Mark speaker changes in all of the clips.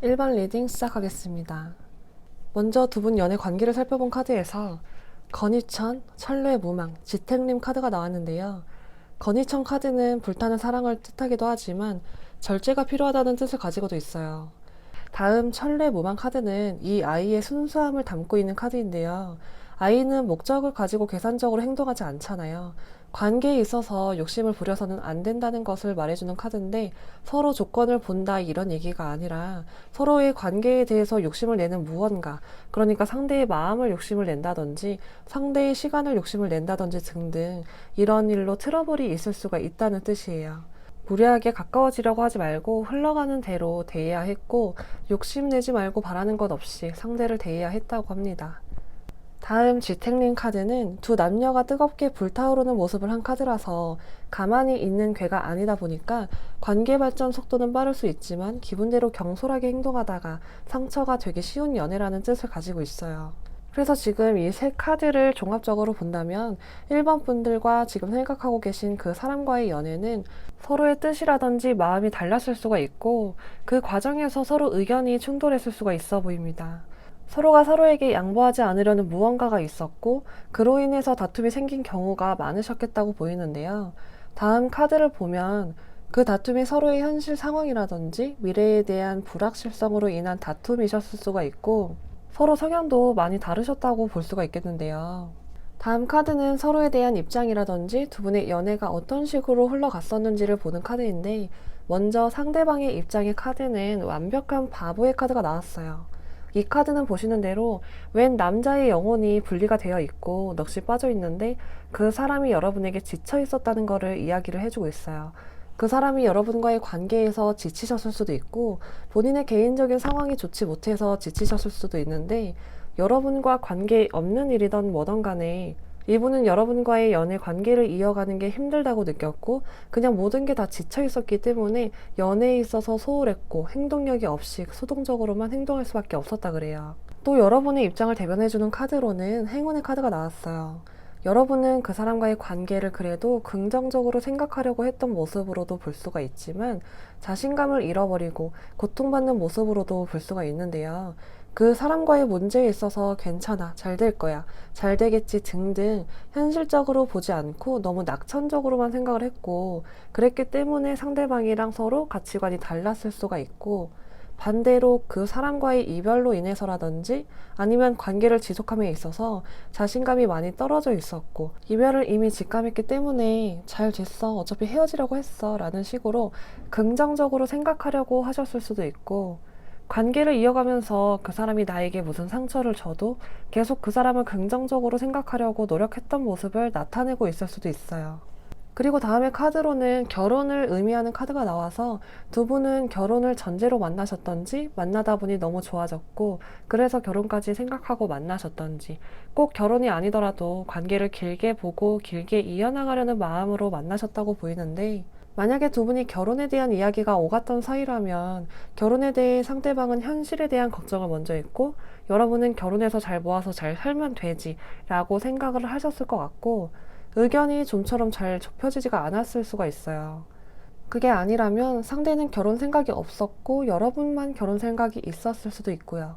Speaker 1: 1번 리딩 시작하겠습니다. 먼저 두 분 연애 관계를 살펴본 카드에서 건희천, 철로의 무망, 지택림 카드가 나왔는데요. 건희천 카드는 불타는 사랑을 뜻하기도 하지만 절제가 필요하다는 뜻을 가지고도 있어요. 다음 철로의 무망 카드는 이 아이의 순수함을 담고 있는 카드인데요. 아이는 목적을 가지고 계산적으로 행동하지 않잖아요. 관계에 있어서 욕심을 부려서는 안 된다는 것을 말해주는 카드인데 서로 조건을 본다 이런 얘기가 아니라 서로의 관계에 대해서 욕심을 내는 무언가, 그러니까 상대의 마음을 욕심을 낸다든지 상대의 시간을 욕심을 낸다든지 등등 이런 일로 트러블이 있을 수가 있다는 뜻이에요. 무리하게 가까워지려고 하지 말고 흘러가는 대로 대해야 했고 욕심내지 말고 바라는 것 없이 상대를 대해야 했다고 합니다. 다음 지택린 카드는 두 남녀가 뜨겁게 불타오르는 모습을 한 카드라서 가만히 있는 괴가 아니다 보니까 관계 발전 속도는 빠를 수 있지만 기분대로 경솔하게 행동하다가 상처가 되기 쉬운 연애라는 뜻을 가지고 있어요. 그래서 지금 이 세 카드를 종합적으로 본다면 1번 분들과 지금 생각하고 계신 그 사람과의 연애는 서로의 뜻이라든지 마음이 달랐을 수가 있고 그 과정에서 서로 의견이 충돌했을 수가 있어 보입니다. 서로가 서로에게 양보하지 않으려는 무언가가 있었고 그로 인해서 다툼이 생긴 경우가 많으셨겠다고 보이는데요. 다음 카드를 보면 그 다툼이 서로의 현실 상황이라든지 미래에 대한 불확실성으로 인한 다툼이셨을 수가 있고 서로 성향도 많이 다르셨다고 볼 수가 있겠는데요. 다음 카드는 서로에 대한 입장이라든지 두 분의 연애가 어떤 식으로 흘러갔었는지를 보는 카드인데 먼저 상대방의 입장의 카드는 완벽한 바보의 카드가 나왔어요. 이 카드는 보시는 대로 웬 남자의 영혼이 분리가 되어 있고 넋이 빠져 있는데 그 사람이 여러분에게 지쳐 있었다는 것을 이야기를 해주고 있어요. 그 사람이 여러분과의 관계에서 지치셨을 수도 있고 본인의 개인적인 상황이 좋지 못해서 지치셨을 수도 있는데 여러분과 관계 없는 일이든 뭐든 간에 이분은 여러분과의 연애 관계를 이어가는 게 힘들다고 느꼈고 그냥 모든 게 다 지쳐 있었기 때문에 연애에 있어서 소홀했고 행동력이 없이 수동적으로만 행동할 수밖에 없었다 그래요. 또 여러분의 입장을 대변해주는 카드로는 행운의 카드가 나왔어요. 여러분은 그 사람과의 관계를 그래도 긍정적으로 생각하려고 했던 모습으로도 볼 수가 있지만 자신감을 잃어버리고 고통받는 모습으로도 볼 수가 있는데요. 그 사람과의 문제에 있어서 괜찮아, 잘 될 거야, 잘 되겠지 등등 현실적으로 보지 않고 너무 낙천적으로만 생각을 했고 그랬기 때문에 상대방이랑 서로 가치관이 달랐을 수가 있고 반대로 그 사람과의 이별로 인해서라든지 아니면 관계를 지속함에 있어서 자신감이 많이 떨어져 있었고 이별을 이미 직감했기 때문에 잘 됐어, 어차피 헤어지려고 했어 라는 식으로 긍정적으로 생각하려고 하셨을 수도 있고 관계를 이어가면서 그 사람이 나에게 무슨 상처를 줘도 계속 그 사람을 긍정적으로 생각하려고 노력했던 모습을 나타내고 있을 수도 있어요. 그리고 다음에 카드로는 결혼을 의미하는 카드가 나와서 두 분은 결혼을 전제로 만나셨던지 만나다 보니 너무 좋아졌고 그래서 결혼까지 생각하고 만나셨던지 꼭 결혼이 아니더라도 관계를 길게 보고 길게 이어나가려는 마음으로 만나셨다고 보이는데 만약에 두 분이 결혼에 대한 이야기가 오갔던 사이라면 결혼에 대해 상대방은 현실에 대한 걱정을 먼저 했고 여러분은 결혼해서 잘 모아서 잘 살면 되지 라고 생각을 하셨을 것 같고 의견이 좀처럼 잘 좁혀지지가 않았을 수가 있어요. 그게 아니라면 상대는 결혼 생각이 없었고 여러분만 결혼 생각이 있었을 수도 있고요.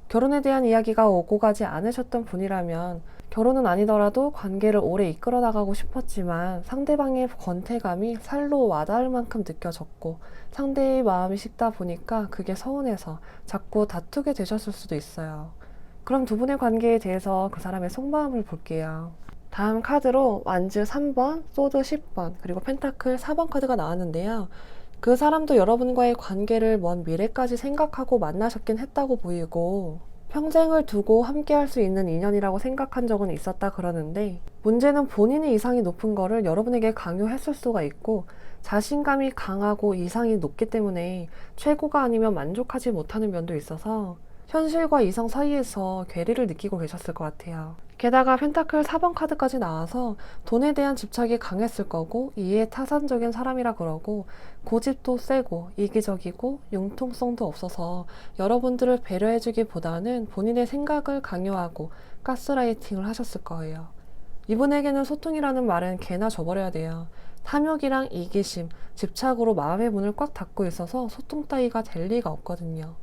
Speaker 1: 결혼에 대한 이야기가 오고 가지 않으셨던 분이라면 결혼은 아니더라도 관계를 오래 이끌어 나가고 싶었지만 상대방의 권태감이 살로 와닿을 만큼 느껴졌고 상대의 마음이 식다 보니까 그게 서운해서 자꾸 다투게 되셨을 수도 있어요. 그럼 두 분의 관계에 대해서 그 사람의 속마음을 볼게요. 다음 카드로 완즈 3번, 소드 10번, 그리고 펜타클 4번 카드가 나왔는데요. 그 사람도 여러분과의 관계를 먼 미래까지 생각하고 만나셨긴 했다고 보이고 평생을 두고 함께 할 수 있는 인연이라고 생각한 적은 있었다 그러는데 문제는 본인의 이상이 높은 거를 여러분에게 강요했을 수가 있고 자신감이 강하고 이상이 높기 때문에 최고가 아니면 만족하지 못하는 면도 있어서 현실과 이상 사이에서 괴리를 느끼고 계셨을 것 같아요. 게다가 펜타클 4번 카드까지 나와서 돈에 대한 집착이 강했을 거고 이해타산적인 사람이라 그러고 고집도 세고 이기적이고 융통성도 없어서 여러분들을 배려해주기보다는 본인의 생각을 강요하고 가스라이팅을 하셨을 거예요. 이분에게는 소통이라는 말은 개나 줘버려야 돼요. 탐욕이랑 이기심, 집착으로 마음의 문을 꽉 닫고 있어서 소통 따위가 될 리가 없거든요.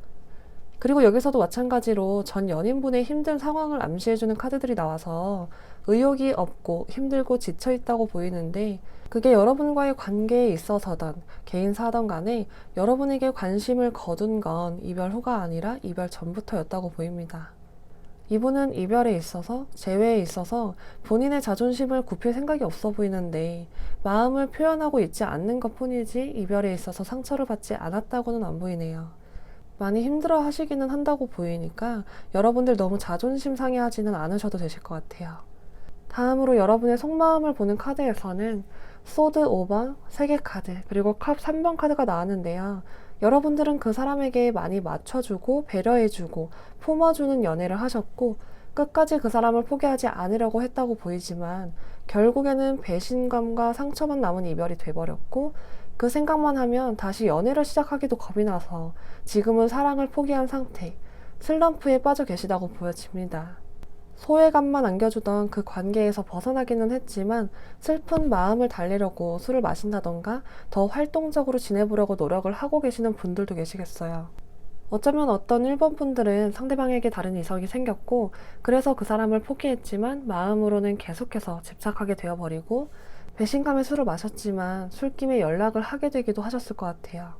Speaker 1: 그리고 여기서도 마찬가지로 전 연인분의 힘든 상황을 암시해주는 카드들이 나와서 의욕이 없고 힘들고 지쳐있다고 보이는데, 그게 여러분과의 관계에 있어서든 개인사든 간에 여러분에게 관심을 거둔 건 이별 후가 아니라 이별 전부터였다고 보입니다. 이분은 이별에 있어서, 재회에 있어서 본인의 자존심을 굽힐 생각이 없어 보이는데, 마음을 표현하고 있지 않는 것 뿐이지 이별에 있어서 상처를 받지 않았다고는 안 보이네요. 많이 힘들어 하시기는 한다고 보이니까 여러분들 너무 자존심 상해하지는 않으셔도 되실 것 같아요. 다음으로 여러분의 속마음을 보는 카드에서는 소드 5번, 3개 카드, 그리고 컵 3번 카드가 나왔는데요. 여러분들은 그 사람에게 많이 맞춰주고 배려해주고 품어주는 연애를 하셨고, 끝까지 그 사람을 포기하지 않으려고 했다고 보이지만 결국에는 배신감과 상처만 남은 이별이 돼버렸고, 그 생각만 하면 다시 연애를 시작하기도 겁이 나서 지금은 사랑을 포기한 상태, 슬럼프에 빠져 계시다고 보여집니다. 소외감만 안겨주던 그 관계에서 벗어나기는 했지만 슬픈 마음을 달래려고 술을 마신다던가 더 활동적으로 지내보려고 노력을 하고 계시는 분들도 계시겠어요. 어쩌면 어떤 1번 분들은 상대방에게 다른 이성이 생겼고, 그래서 그 사람을 포기했지만 마음으로는 계속해서 집착하게 되어버리고, 배신감에 술을 마셨지만 술김에 연락을 하게 되기도 하셨을 것 같아요.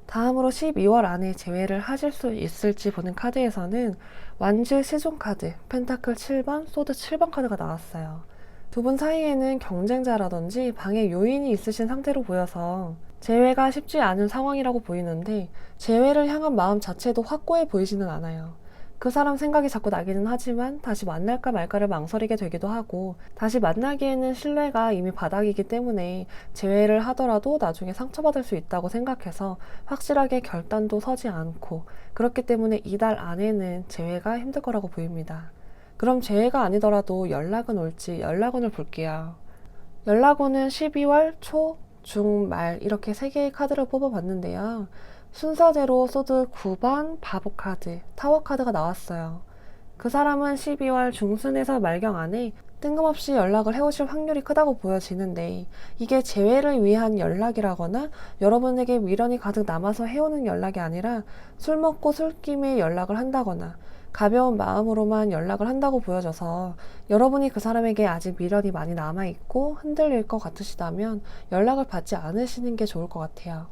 Speaker 1: 다음으로 12월 안에 재회를 하실 수 있을지 보는 카드에서는 완주 시종 카드, 펜타클 7번, 소드 7번 카드가 나왔어요. 두 분 사이에는 경쟁자라든지 방해 요인이 있으신 상태로 보여서 재회가 쉽지 않은 상황이라고 보이는데, 재회를 향한 마음 자체도 확고해 보이지는 않아요. 그 사람 생각이 자꾸 나기는 하지만 다시 만날까 말까를 망설이게 되기도 하고, 다시 만나기에는 신뢰가 이미 바닥이기 때문에 재회를 하더라도 나중에 상처받을 수 있다고 생각해서 확실하게 결단도 서지 않고, 그렇기 때문에 이달 안에는 재회가 힘들 거라고 보입니다. 그럼 재회가 아니더라도 연락은 올지 연락운을 볼게요. 연락운은 12월 초, 중, 말 이렇게 3개의 카드를 뽑아봤는데요. 순서대로 소드 9번, 바보 카드, 타워 카드가 나왔어요. 그 사람은 12월 중순에서 말경 안에 뜬금없이 연락을 해오실 확률이 크다고 보여지는데, 이게 재회를 위한 연락이라거나 여러분에게 미련이 가득 남아서 해오는 연락이 아니라 술 먹고 술김에 연락을 한다거나 가벼운 마음으로만 연락을 한다고 보여져서, 여러분이 그 사람에게 아직 미련이 많이 남아있고 흔들릴 것 같으시다면 연락을 받지 않으시는 게 좋을 것 같아요.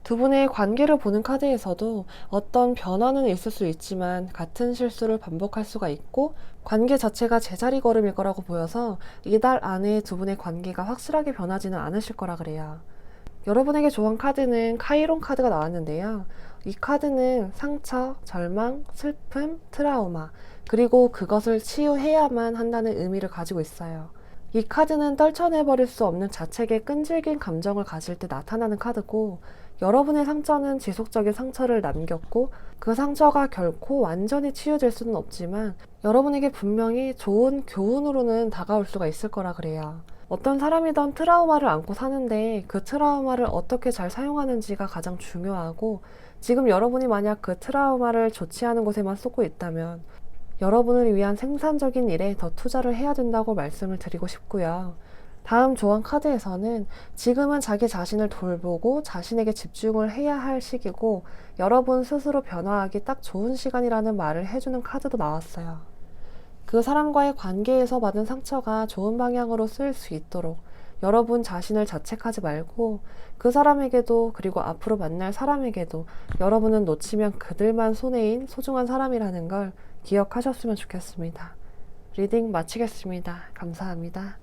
Speaker 1: 두 분의 관계를 보는 카드에서도 어떤 변화는 있을 수 있지만 같은 실수를 반복할 수가 있고, 관계 자체가 제자리 걸음일 거라고 보여서 이달 안에 두 분의 관계가 확실하게 변하지는 않으실 거라 그래요. 여러분에게 좋은 카드는 카이론 카드가 나왔는데요. 이 카드는 상처, 절망, 슬픔, 트라우마, 그리고 그것을 치유해야만 한다는 의미를 가지고 있어요. 이 카드는 떨쳐내버릴 수 없는 자책의 끈질긴 감정을 가질 때 나타나는 카드고, 여러분의 상처는 지속적인 상처를 남겼고, 그 상처가 결코 완전히 치유될 수는 없지만 여러분에게 분명히 좋은 교훈으로는 다가올 수가 있을 거라 그래요. 어떤 사람이든 트라우마를 안고 사는데 그 트라우마를 어떻게 잘 사용하는지가 가장 중요하고, 지금 여러분이 만약 그 트라우마를 좋지 않은 곳에만 쏟고 있다면 여러분을 위한 생산적인 일에 더 투자를 해야 된다고 말씀을 드리고 싶고요. 다음 조언 카드에서는 지금은 자기 자신을 돌보고 자신에게 집중을 해야 할 시기고, 여러분 스스로 변화하기 딱 좋은 시간이라는 말을 해주는 카드도 나왔어요. 그 사람과의 관계에서 받은 상처가 좋은 방향으로 쓰일 수 있도록 여러분 자신을 자책하지 말고, 그 사람에게도 그리고 앞으로 만날 사람에게도 여러분은 놓치면 그들만 손해인 소중한 사람이라는 걸 기억하셨으면 좋겠습니다. 리딩 마치겠습니다. 감사합니다.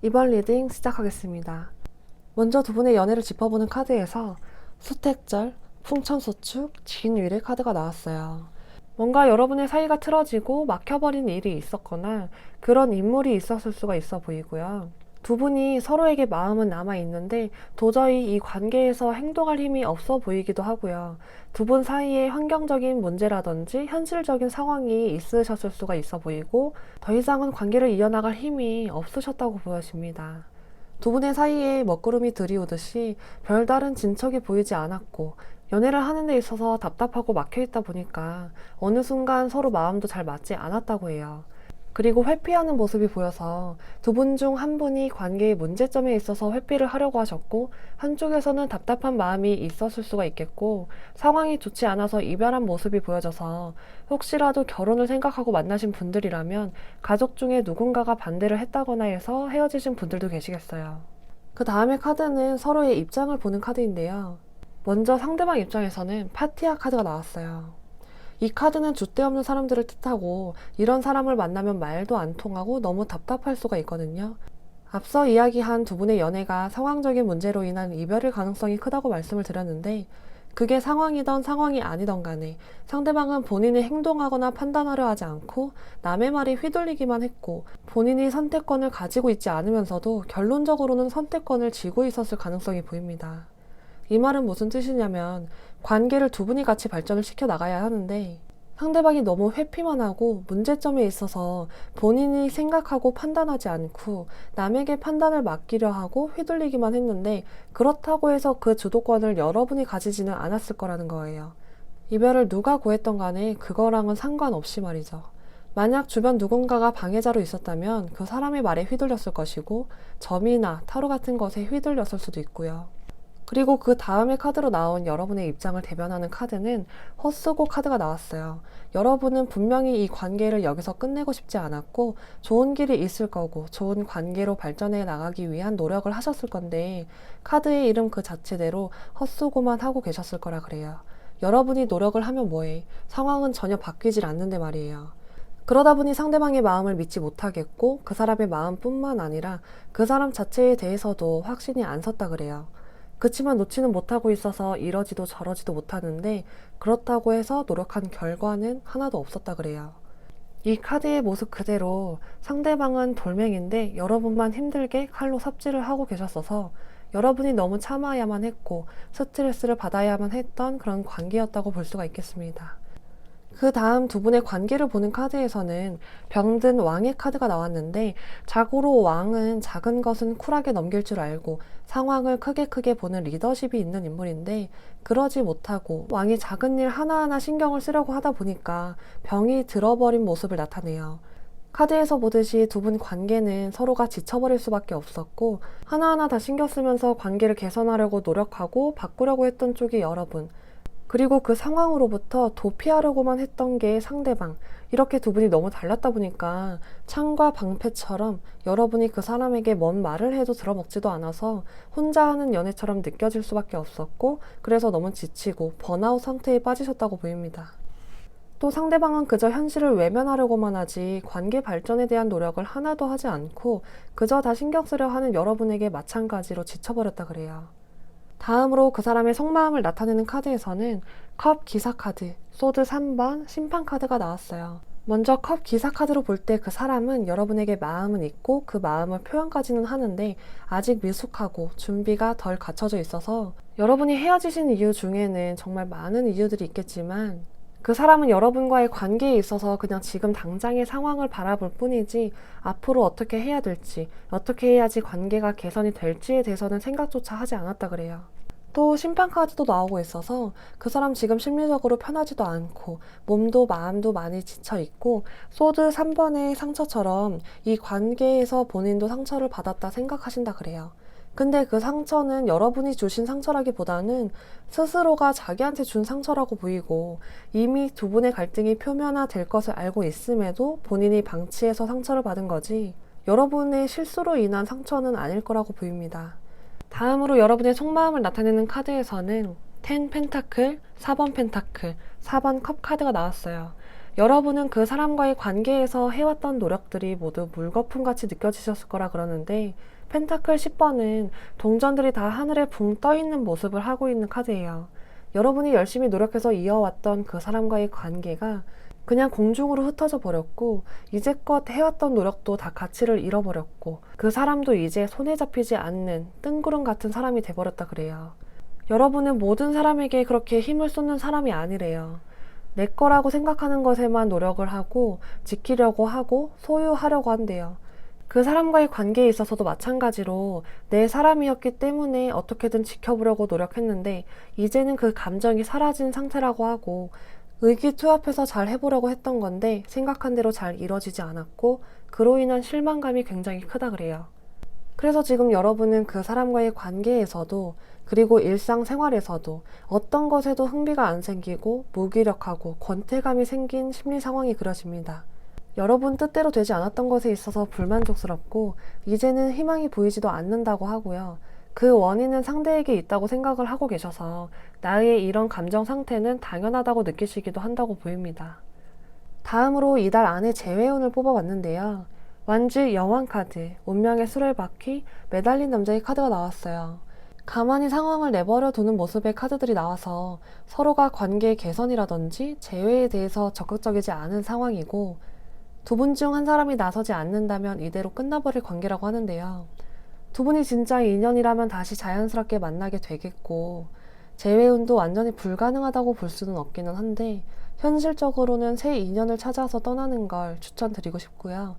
Speaker 1: 이번 리딩 시작하겠습니다. 먼저 두 분의 연애를 짚어보는 카드에서 수택절, 풍천소축, 진위례 카드가 나왔어요. 뭔가 여러분의 사이가 틀어지고 막혀버린 일이 있었거나 그런 인물이 있었을 수가 있어 보이고요. 두 분이 서로에게 마음은 남아있는데 도저히 이 관계에서 행동할 힘이 없어 보이기도 하고요. 두 분 사이에 환경적인 문제라든지 현실적인 상황이 있으셨을 수가 있어 보이고, 더 이상은 관계를 이어나갈 힘이 없으셨다고 보여집니다. 두 분의 사이에 먹구름이 들이오듯이 별다른 진척이 보이지 않았고, 연애를 하는 데 있어서 답답하고 막혀있다 보니까 어느 순간 서로 마음도 잘 맞지 않았다고 해요. 그리고 회피하는 모습이 보여서 두 분 중 한 분이 관계의 문제점에 있어서 회피를 하려고 하셨고, 한쪽에서는 답답한 마음이 있었을 수가 있겠고, 상황이 좋지 않아서 이별한 모습이 보여져서 혹시라도 결혼을 생각하고 만나신 분들이라면 가족 중에 누군가가 반대를 했다거나 해서 헤어지신 분들도 계시겠어요. 그 다음에 카드는 서로의 입장을 보는 카드인데요. 먼저 상대방 입장에서는 파티아 카드가 나왔어요. 이 카드는 줏대 없는 사람들을 뜻하고, 이런 사람을 만나면 말도 안 통하고 너무 답답할 수가 있거든요. 앞서 이야기한 두 분의 연애가 상황적인 문제로 인한 이별일 가능성이 크다고 말씀을 드렸는데, 그게 상황이던 상황이 아니던 간에 상대방은 본인이 행동하거나 판단하려 하지 않고 남의 말에 휘둘리기만 했고, 본인이 선택권을 가지고 있지 않으면서도 결론적으로는 선택권을 쥐고 있었을 가능성이 보입니다. 이 말은 무슨 뜻이냐면, 관계를 두 분이 같이 발전을 시켜 나가야 하는데, 상대방이 너무 회피만 하고 문제점에 있어서 본인이 생각하고 판단하지 않고 남에게 판단을 맡기려 하고 휘둘리기만 했는데, 그렇다고 해서 그 주도권을 여러분이 가지지는 않았을 거라는 거예요. 이별을 누가 구했던 간에 그거랑은 상관없이 말이죠. 만약 주변 누군가가 방해자로 있었다면 그 사람의 말에 휘둘렸을 것이고, 점이나 타로 같은 것에 휘둘렸을 수도 있고요. 그리고 그 다음에 카드로 나온 여러분의 입장을 대변하는 카드는 헛수고 카드가 나왔어요. 여러분은 분명히 이 관계를 여기서 끝내고 싶지 않았고, 좋은 길이 있을 거고 좋은 관계로 발전해 나가기 위한 노력을 하셨을 건데, 카드의 이름 그 자체대로 헛수고만 하고 계셨을 거라 그래요. 여러분이 노력을 하면 뭐해? 상황은 전혀 바뀌질 않는데 말이에요. 그러다 보니 상대방의 마음을 믿지 못하겠고, 그 사람의 마음뿐만 아니라 그 사람 자체에 대해서도 확신이 안 섰다 그래요. 그치만 놓지는 못하고 있어서 이러지도 저러지도 못하는데, 그렇다고 해서 노력한 결과는 하나도 없었다 그래요. 이 카드의 모습 그대로 상대방은 돌멩인데 여러분만 힘들게 칼로 삽질을 하고 계셨어서 여러분이 너무 참아야만 했고 스트레스를 받아야만 했던 그런 관계였다고 볼 수가 있겠습니다. 그 다음 두 분의 관계를 보는 카드에서는 병든 왕의 카드가 나왔는데, 자고로 왕은 작은 것은 쿨하게 넘길 줄 알고 상황을 크게 보는 리더십이 있는 인물인데, 그러지 못하고 왕이 작은 일 하나하나 신경을 쓰려고 하다 보니까 병이 들어버린 모습을 나타내요. 카드에서 보듯이 두 분 관계는 서로가 지쳐버릴 수밖에 없었고, 하나하나 다 신경 쓰면서 관계를 개선하려고 노력하고 바꾸려고 했던 쪽이 여러분, 그리고 그 상황으로부터 도피하려고만 했던 게 상대방, 이렇게 두 분이 너무 달랐다 보니까 창과 방패처럼 여러분이 그 사람에게 뭔 말을 해도 들어먹지도 않아서 혼자 하는 연애처럼 느껴질 수밖에 없었고, 그래서 너무 지치고 번아웃 상태에 빠지셨다고 보입니다. 또 상대방은 그저 현실을 외면하려고만 하지 관계 발전에 대한 노력을 하나도 하지 않고 그저 다 신경 쓰려 하는 여러분에게 마찬가지로 지쳐버렸다 그래요. 다음으로 그 사람의 속마음을 나타내는 카드에서는 컵 기사 카드, 소드 3번, 심판 카드가 나왔어요. 먼저 컵 기사 카드로 볼 때 그 사람은 여러분에게 마음은 있고 그 마음을 표현까지는 하는데 아직 미숙하고 준비가 덜 갖춰져 있어서, 여러분이 헤어지신 이유 중에는 정말 많은 이유들이 있겠지만 그 사람은 여러분과의 관계에 있어서 그냥 지금 당장의 상황을 바라볼 뿐이지 앞으로 어떻게 해야 될지, 어떻게 해야지 관계가 개선이 될지에 대해서는 생각조차 하지 않았다 그래요. 또 심판 카드도 나오고 있어서 그 사람 지금 심리적으로 편하지도 않고 몸도 마음도 많이 지쳐 있고, 소드 3번의 상처처럼 이 관계에서 본인도 상처를 받았다 생각하신다 그래요. 근데 그 상처는 여러분이 주신 상처라기보다는 스스로가 자기한테 준 상처라고 보이고, 이미 두 분의 갈등이 표면화될 것을 알고 있음에도 본인이 방치해서 상처를 받은 거지 여러분의 실수로 인한 상처는 아닐 거라고 보입니다. 다음으로 여러분의 속마음을 나타내는 카드에서는 10 펜타클, 4번 펜타클, 4번 컵 카드가 나왔어요. 여러분은 그 사람과의 관계에서 해왔던 노력들이 모두 물거품같이 느껴지셨을 거라 그러는데, 펜타클 10번은 동전들이 다 하늘에 붕 떠있는 모습을 하고 있는 카드예요. 여러분이 열심히 노력해서 이어왔던 그 사람과의 관계가 그냥 공중으로 흩어져 버렸고, 이제껏 해왔던 노력도 다 가치를 잃어버렸고, 그 사람도 이제 손에 잡히지 않는 뜬구름 같은 사람이 돼버렸다 그래요. 여러분은 모든 사람에게 그렇게 힘을 쏟는 사람이 아니래요. 내 거라고 생각하는 것에만 노력을 하고 지키려고 하고 소유하려고 한대요. 그 사람과의 관계에 있어서도 마찬가지로 내 사람이었기 때문에 어떻게든 지켜보려고 노력했는데 이제는 그 감정이 사라진 상태라고 하고 의기투합해서 잘 해보려고 했던 건데 생각한 대로 잘 이뤄지지 않았고 그로 인한 실망감이 굉장히 크다 그래요. 그래서 지금 여러분은 그 사람과의 관계에서도 그리고 일상생활에서도 어떤 것에도 흥미가 안 생기고 무기력하고 권태감이 생긴 심리 상황이 그려집니다. 여러분 뜻대로 되지 않았던 것에 있어서 불만족스럽고 이제는 희망이 보이지도 않는다고 하고요. 그 원인은 상대에게 있다고 생각을 하고 계셔서 나의 이런 감정 상태는 당연하다고 느끼시기도 한다고 보입니다. 다음으로 이달 안에 재회운을 뽑아봤는데요. 완주 여왕 카드, 운명의 수레바퀴, 매달린 남자의 카드가 나왔어요. 가만히 상황을 내버려 두는 모습의 카드들이 나와서 서로가 관계 개선이라든지 재회에 대해서 적극적이지 않은 상황이고 두 분 중 한 사람이 나서지 않는다면 이대로 끝나버릴 관계라고 하는데요. 두 분이 진짜 인연이라면 다시 자연스럽게 만나게 되겠고 재회운도 완전히 불가능하다고 볼 수는 없기는 한데 현실적으로는 새 인연을 찾아서 떠나는 걸 추천드리고 싶고요.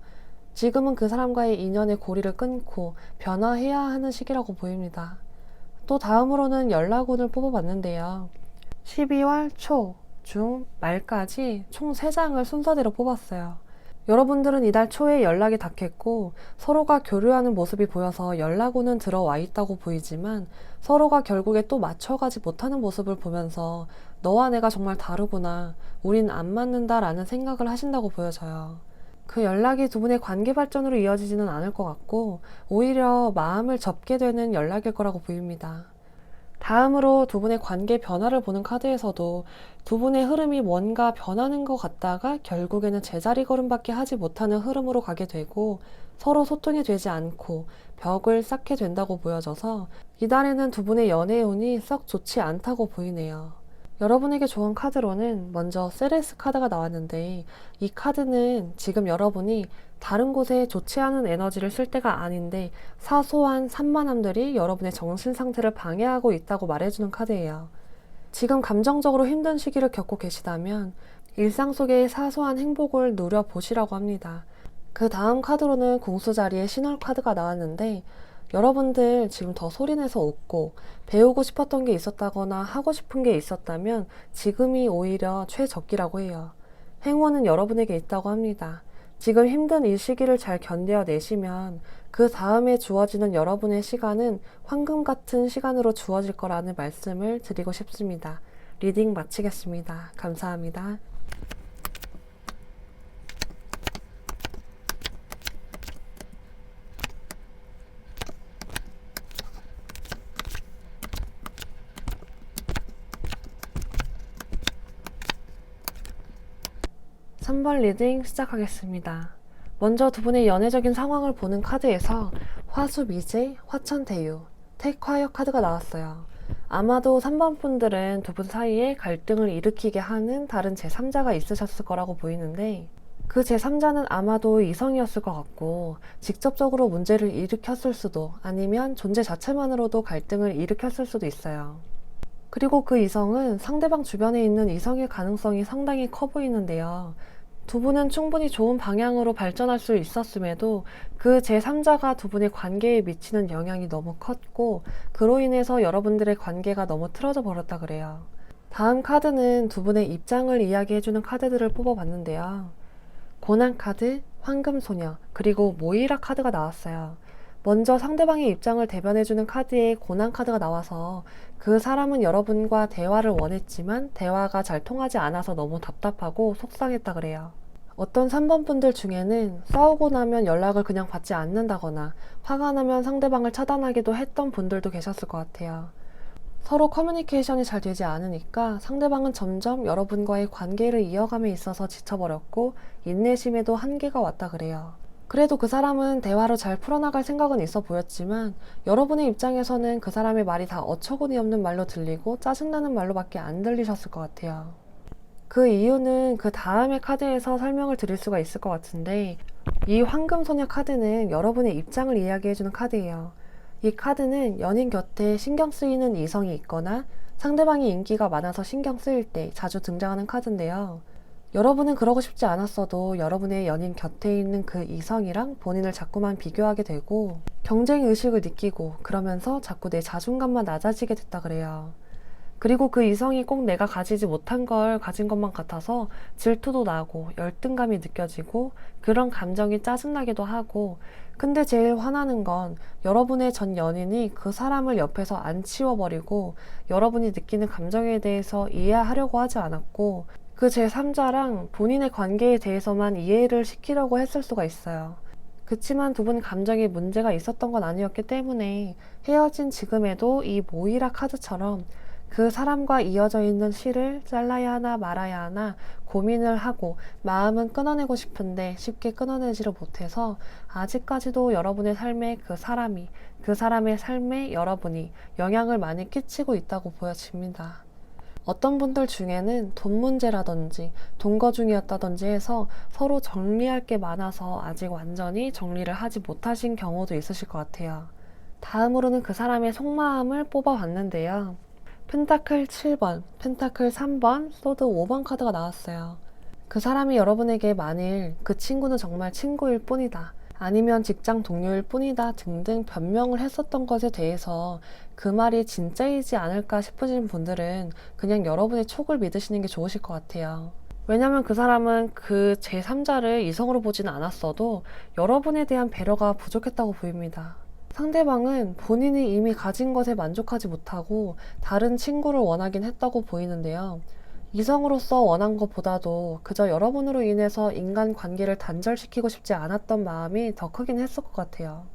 Speaker 1: 지금은 그 사람과의 인연의 고리를 끊고 변화해야 하는 시기라고 보입니다. 또 다음으로는 연락운을 뽑아봤는데요. 12월 초, 중, 말까지 총 3장을 순서대로 뽑았어요. 여러분들은 이달 초에 연락이 닿겠고 서로가 교류하는 모습이 보여서 연락운은 들어와 있다고 보이지만 서로가 결국에 또 맞춰가지 못하는 모습을 보면서 너와 내가 정말 다르구나, 우린 안 맞는다라는 생각을 하신다고 보여져요. 그 연락이 두 분의 관계 발전으로 이어지지는 않을 것 같고 오히려 마음을 접게 되는 연락일 거라고 보입니다. 다음으로 두 분의 관계 변화를 보는 카드에서도 두 분의 흐름이 뭔가 변하는 것 같다가 결국에는 제자리 걸음밖에 하지 못하는 흐름으로 가게 되고 서로 소통이 되지 않고 벽을 쌓게 된다고 보여져서 이달에는 두 분의 연애운이 썩 좋지 않다고 보이네요. 여러분에게 좋은 카드로는 먼저 세레스 카드가 나왔는데 이 카드는 지금 여러분이 다른 곳에 좋지 않은 에너지를 쓸 때가 아닌데 사소한 산만함들이 여러분의 정신 상태를 방해하고 있다고 말해주는 카드예요. 지금 감정적으로 힘든 시기를 겪고 계시다면 일상 속의 사소한 행복을 누려보시라고 합니다. 그 다음 카드로는 궁수 자리에 신월 카드가 나왔는데 여러분들 지금 더 소리내서 웃고 배우고 싶었던 게 있었다거나 하고 싶은 게 있었다면 지금이 오히려 최적기라고 해요. 행운은 여러분에게 있다고 합니다. 지금 힘든 이 시기를 잘 견뎌내시면 그 다음에 주어지는 여러분의 시간은 황금 같은 시간으로 주어질 거라는 말씀을 드리고 싶습니다. 리딩 마치겠습니다. 감사합니다. 삼 번 리딩 시작하겠습니다. 먼저 두 분의 연애적인 상황을 보는 카드에서 화수미제, 화천대유, 택화역 카드가 나왔어요. 아마도 3번 분들은 두 분 사이에 갈등을 일으키게 하는 다른 제3자가 있으셨을 거라고 보이는데 그 제3자는 아마도 이성이었을 것 같고 직접적으로 문제를 일으켰을 수도 아니면 존재 자체만으로도 갈등을 일으켰을 수도 있어요. 그리고 그 이성은 상대방 주변에 있는 이성일 가능성이 상당히 커 보이는데요. 두 분은 충분히 좋은 방향으로 발전할 수 있었음에도 그 제3자가 두 분의 관계에 미치는 영향이 너무 컸고 그로 인해서 여러분들의 관계가 너무 틀어져 버렸다 그래요. 다음 카드는 두 분의 입장을 이야기해주는 카드들을 뽑아봤는데요. 고난 카드, 황금소녀, 그리고 모이라 카드가 나왔어요. 먼저 상대방의 입장을 대변해주는 카드에 고난 카드가 나와서 그 사람은 여러분과 대화를 원했지만 대화가 잘 통하지 않아서 너무 답답하고 속상했다 그래요. 어떤 3번 분들 중에는 싸우고 나면 연락을 그냥 받지 않는다거나 화가 나면 상대방을 차단하기도 했던 분들도 계셨을 것 같아요. 서로 커뮤니케이션이 잘 되지 않으니까 상대방은 점점 여러분과의 관계를 이어감에 있어서 지쳐버렸고 인내심에도 한계가 왔다 그래요. 그래도 그 사람은 대화로 잘 풀어나갈 생각은 있어 보였지만 여러분의 입장에서는 그 사람의 말이 다 어처구니 없는 말로 들리고 짜증나는 말로밖에 안 들리셨을 것 같아요. 그 이유는 그 다음의 카드에서 설명을 드릴 수가 있을 것 같은데 이 황금소녀 카드는 여러분의 입장을 이야기해주는 카드예요. 이 카드는 연인 곁에 신경 쓰이는 이성이 있거나 상대방이 인기가 많아서 신경 쓰일 때 자주 등장하는 카드인데요. 여러분은 그러고 싶지 않았어도 여러분의 연인 곁에 있는 그 이성이랑 본인을 자꾸만 비교하게 되고 경쟁 의식을 느끼고 그러면서 자꾸 내 자존감만 낮아지게 됐다 그래요. 그리고 그 이성이 꼭 내가 가지지 못한 걸 가진 것만 같아서 질투도 나고 열등감이 느껴지고 그런 감정이 짜증나기도 하고 근데 제일 화나는 건 여러분의 전 연인이 그 사람을 옆에서 안 치워버리고 여러분이 느끼는 감정에 대해서 이해하려고 하지 않았고 그 제3자랑 본인의 관계에 대해서만 이해를 시키려고 했을 수가 있어요. 그치만 두 분 감정에 문제가 있었던 건 아니었기 때문에 헤어진 지금에도 이 모이라 카드처럼 그 사람과 이어져 있는 실을 잘라야 하나 말아야 하나 고민을 하고 마음은 끊어내고 싶은데 쉽게 끊어내지를 못해서 아직까지도 여러분의 삶에 그 사람이 그 사람의 삶에 여러분이 영향을 많이 끼치고 있다고 보여집니다. 어떤 분들 중에는 돈 문제라든지 동거 중이었다든지 해서 서로 정리할 게 많아서 아직 완전히 정리를 하지 못하신 경우도 있으실 것 같아요. 다음으로는 그 사람의 속마음을 뽑아봤는데요. 펜타클 7번, 펜타클 3번, 소드 5번 카드가 나왔어요. 그 사람이 여러분에게 만일 그 친구는 정말 친구일 뿐이다, 아니면 직장 동료일 뿐이다 등등 변명을 했었던 것에 대해서 그 말이 진짜이지 않을까 싶으신 분들은 그냥 여러분의 촉을 믿으시는 게 좋으실 것 같아요. 왜냐면 그 사람은 그 제3자를 이성으로 보지는 않았어도 여러분에 대한 배려가 부족했다고 보입니다. 상대방은 본인이 이미 가진 것에 만족하지 못하고 다른 친구를 원하긴 했다고 보이는데요. 이성으로서 원한 것보다도 그저 여러분으로 인해서 인간 관계를 단절시키고 싶지 않았던 마음이 더 크긴 했을 것 같아요.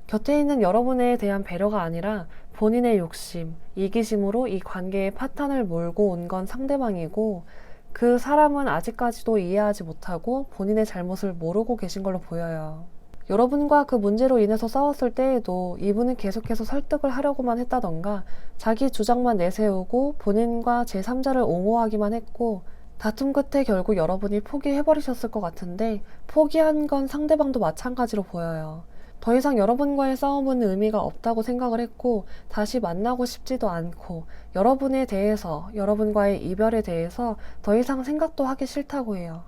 Speaker 1: 곁에 있는 여러분에 대한 배려가 아니라 본인의 욕심, 이기심으로 이 관계에 파탄을 몰고 온 건 상대방이고 그 사람은 아직까지도 이해하지 못하고 본인의 잘못을 모르고 계신 걸로 보여요. 여러분과 그 문제로 인해서 싸웠을 때에도 이분은 계속해서 설득을 하려고만 했다던가 자기 주장만 내세우고 본인과 제3자를 옹호하기만 했고 다툼 끝에 결국 여러분이 포기해버리셨을 것 같은데 포기한 건 상대방도 마찬가지로 보여요. 더 이상 여러분과의 싸움은 의미가 없다고 생각을 했고 다시 만나고 싶지도 않고 여러분에 대해서 여러분과의 이별에 대해서 더 이상 생각도 하기 싫다고 해요.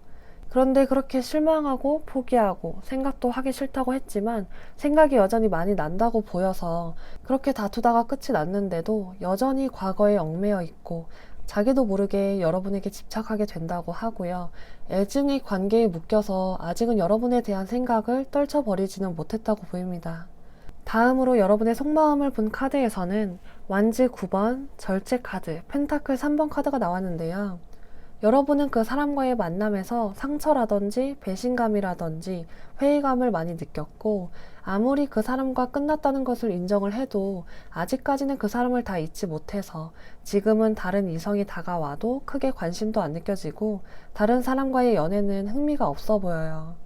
Speaker 1: 그런데 그렇게 실망하고 포기하고 생각도 하기 싫다고 했지만 생각이 여전히 많이 난다고 보여서 그렇게 다투다가 끝이 났는데도 여전히 과거에 얽매여 있고 자기도 모르게 여러분에게 집착하게 된다고 하고요. 애증의 관계에 묶여서 아직은 여러분에 대한 생각을 떨쳐버리지는 못했다고 보입니다. 다음으로 여러분의 속마음을 본 카드에서는 완지 9번, 절제 카드, 펜타클 3번 카드가 나왔는데요. 여러분은 그 사람과의 만남에서 상처라든지 배신감이라든지 회의감을 많이 느꼈고 아무리 그 사람과 끝났다는 것을 인정을 해도 아직까지는 그 사람을 다 잊지 못해서 지금은 다른 이성이 다가와도 크게 관심도 안 느껴지고 다른 사람과의 연애는 흥미가 없어 보여요.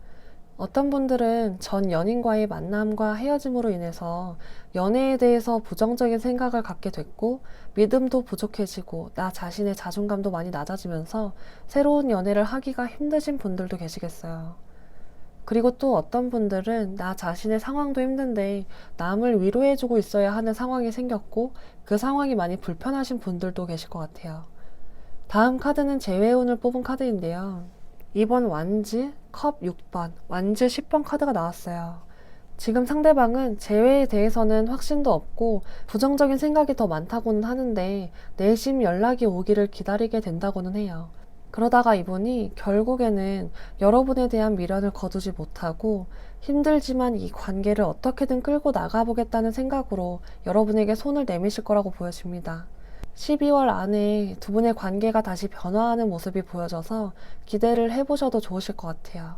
Speaker 1: 어떤 분들은 전 연인과의 만남과 헤어짐으로 인해서 연애에 대해서 부정적인 생각을 갖게 됐고 믿음도 부족해지고 나 자신의 자존감도 많이 낮아지면서 새로운 연애를 하기가 힘드신 분들도 계시겠어요. 그리고 또 어떤 분들은 나 자신의 상황도 힘든데 남을 위로해주고 있어야 하는 상황이 생겼고 그 상황이 많이 불편하신 분들도 계실 것 같아요. 다음 카드는 재회운을 뽑은 카드인데요. 2번 완즈, 컵 6번, 완즈 10번 카드가 나왔어요. 지금 상대방은 재회에 대해서는 확신도 없고 부정적인 생각이 더 많다고는 하는데 내심 연락이 오기를 기다리게 된다고는 해요. 그러다가 이분이 결국에는 여러분에 대한 미련을 거두지 못하고 힘들지만 이 관계를 어떻게든 끌고 나가보겠다는 생각으로 여러분에게 손을 내미실 거라고 보여집니다. 12월 안에 두 분의 관계가 다시 변화하는 모습이 보여져서 기대를 해보셔도 좋으실 것 같아요.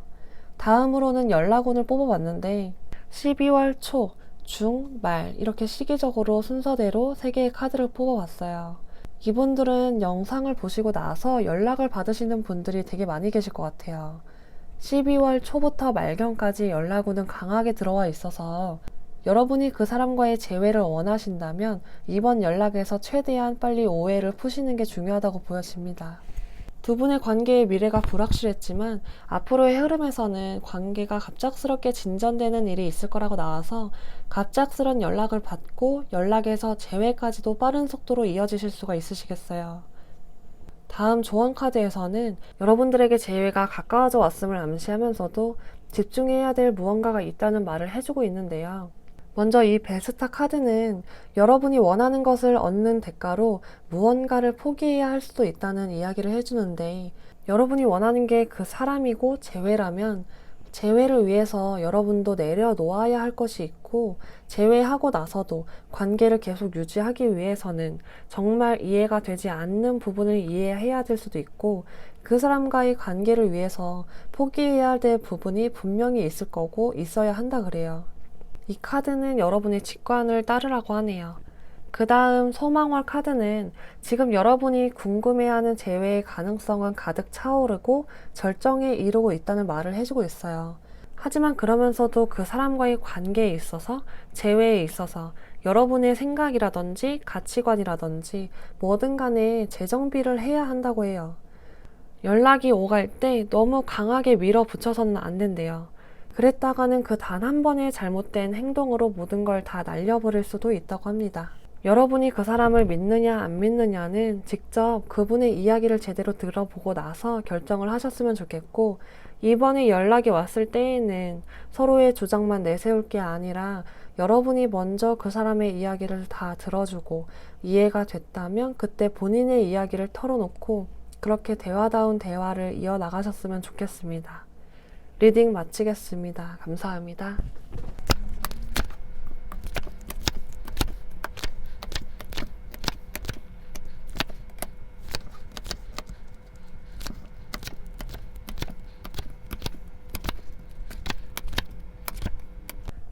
Speaker 1: 다음으로는 연락운을 뽑아봤는데 12월 초, 중, 말 이렇게 시기적으로 순서대로 3개의 카드를 뽑아봤어요. 이분들은 영상을 보시고 나서 연락을 받으시는 분들이 되게 많이 계실 것 같아요. 12월 초부터 말경까지 연락운은 강하게 들어와 있어서 여러분이 그 사람과의 재회를 원하신다면 이번 연락에서 최대한 빨리 오해를 푸시는 게 중요하다고 보여집니다. 두 분의 관계의 미래가 불확실했지만 앞으로의 흐름에서는 관계가 갑작스럽게 진전되는 일이 있을 거라고 나와서 갑작스런 연락을 받고 연락에서 재회까지도 빠른 속도로 이어지실 수가 있으시겠어요. 다음 조언 카드에서는 여러분들에게 재회가 가까워져 왔음을 암시하면서도 집중해야 될 무언가가 있다는 말을 해주고 있는데요. 먼저 이 베스타 카드는 여러분이 원하는 것을 얻는 대가로 무언가를 포기해야 할 수도 있다는 이야기를 해주는데, 여러분이 원하는 게 그 사람이고 재회라면 재회를 위해서 여러분도 내려놓아야 할 것이 있고, 재회하고 나서도 관계를 계속 유지하기 위해서는 정말 이해가 되지 않는 부분을 이해해야 될 수도 있고, 그 사람과의 관계를 위해서 포기해야 될 부분이 분명히 있을 거고 있어야 한다 그래요. 이 카드는 여러분의 직관을 따르라고 하네요. 그 다음 소망월 카드는 지금 여러분이 궁금해하는 재회의 가능성은 가득 차오르고 절정에 이르고 있다는 말을 해주고 있어요. 하지만 그러면서도 그 사람과의 관계에 있어서, 재회에 있어서 여러분의 생각이라든지 가치관이라든지 뭐든 간에 재정비를 해야 한다고 해요. 연락이 오갈 때 너무 강하게 밀어붙여서는 안 된대요. 그랬다가는 그 단 한 번의 잘못된 행동으로 모든 걸 다 날려버릴 수도 있다고 합니다. 여러분이 그 사람을 믿느냐 안 믿느냐는 직접 그분의 이야기를 제대로 들어보고 나서 결정을 하셨으면 좋겠고, 이번에 연락이 왔을 때에는 서로의 주장만 내세울 게 아니라 여러분이 먼저 그 사람의 이야기를 다 들어주고 이해가 됐다면 그때 본인의 이야기를 털어놓고 그렇게 대화다운 대화를 이어나가셨으면 좋겠습니다. 리딩 마치겠습니다. 감사합니다.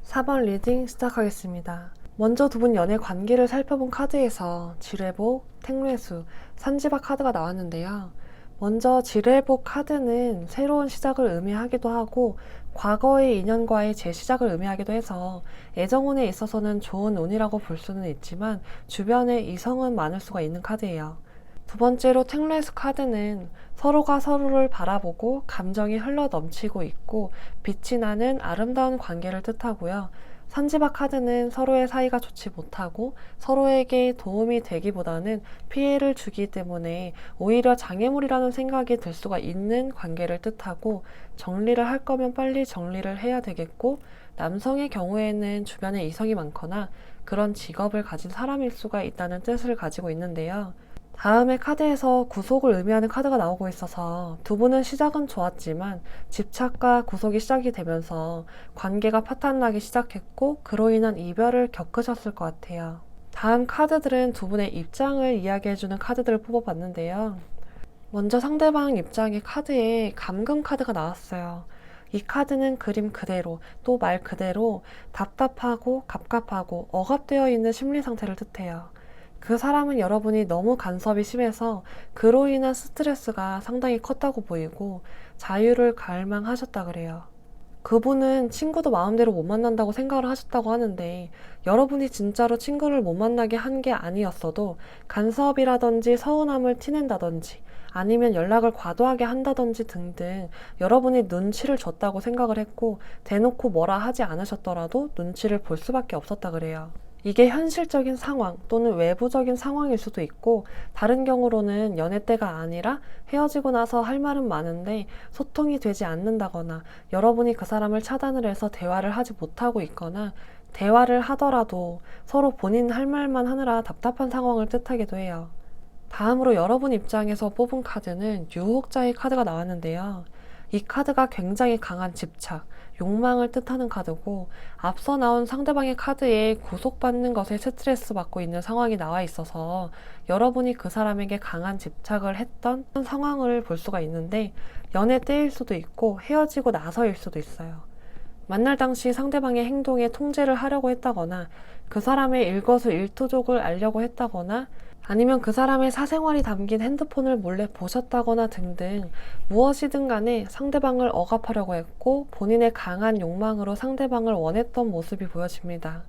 Speaker 1: 4번 리딩 시작하겠습니다. 먼저 두 분 연애 관계를 살펴본 카드에서 지뢰복, 택례수, 산지박 카드가 나왔는데요. 먼저 지뢰복 카드는 새로운 시작을 의미하기도 하고 과거의 인연과의 재시작을 의미하기도 해서 애정운에 있어서는 좋은 운이라고 볼 수는 있지만 주변에 이성은 많을 수가 있는 카드예요. 두 번째로 택례수 카드는 서로가 서로를 바라보고 감정이 흘러 넘치고 있고 빛이 나는 아름다운 관계를 뜻하고요. 산지박 카드는 서로의 사이가 좋지 못하고 서로에게 도움이 되기보다는 피해를 주기 때문에 오히려 장애물이라는 생각이 들 수가 있는 관계를 뜻하고, 정리를 할 거면 빨리 정리를 해야 되겠고, 남성의 경우에는 주변에 이성이 많거나 그런 직업을 가진 사람일 수가 있다는 뜻을 가지고 있는데요. 다음에 카드에서 구속을 의미하는 카드가 나오고 있어서 두 분은 시작은 좋았지만 집착과 구속이 시작이 되면서 관계가 파탄나기 시작했고 그로 인한 이별을 겪으셨을 것 같아요. 다음 카드들은 두 분의 입장을 이야기해주는 카드들을 뽑아봤는데요. 먼저 상대방 입장의 카드에 감금 카드가 나왔어요. 이 카드는 그림 그대로 또 말 그대로 답답하고 갑갑하고 억압되어 있는 심리 상태를 뜻해요. 그 사람은 여러분이 너무 간섭이 심해서 그로 인한 스트레스가 상당히 컸다고 보이고 자유를 갈망하셨다 그래요. 그분은 친구도 마음대로 못 만난다고 생각을 하셨다고 하는데, 여러분이 진짜로 친구를 못 만나게 한 게 아니었어도 간섭이라든지 서운함을 티낸다든지 아니면 연락을 과도하게 한다든지 등등 여러분이 눈치를 줬다고 생각을 했고 대놓고 뭐라 하지 않으셨더라도 눈치를 볼 수밖에 없었다 그래요. 이게 현실적인 상황 또는 외부적인 상황일 수도 있고, 다른 경우로는 연애 때가 아니라 헤어지고 나서 할 말은 많은데 소통이 되지 않는다거나 여러분이 그 사람을 차단을 해서 대화를 하지 못하고 있거나, 대화를 하더라도 서로 본인 할 말만 하느라 답답한 상황을 뜻하기도 해요. 다음으로 여러분 입장에서 뽑은 카드는 유혹자의 카드가 나왔는데요. 이 카드가 굉장히 강한 집착, 욕망을 뜻하는 카드고, 앞서 나온 상대방의 카드에 구속받는 것에 스트레스 받고 있는 상황이 나와 있어서 여러분이 그 사람에게 강한 집착을 했던 상황을 볼 수가 있는데, 연애 때일 수도 있고 헤어지고 나서일 수도 있어요. 만날 당시 상대방의 행동에 통제를 하려고 했다거나 그 사람의 일거수일투족을 알려고 했다거나 아니면 그 사람의 사생활이 담긴 핸드폰을 몰래 보셨다거나 등등 무엇이든 간에 상대방을 억압하려고 했고 본인의 강한 욕망으로 상대방을 원했던 모습이 보여집니다.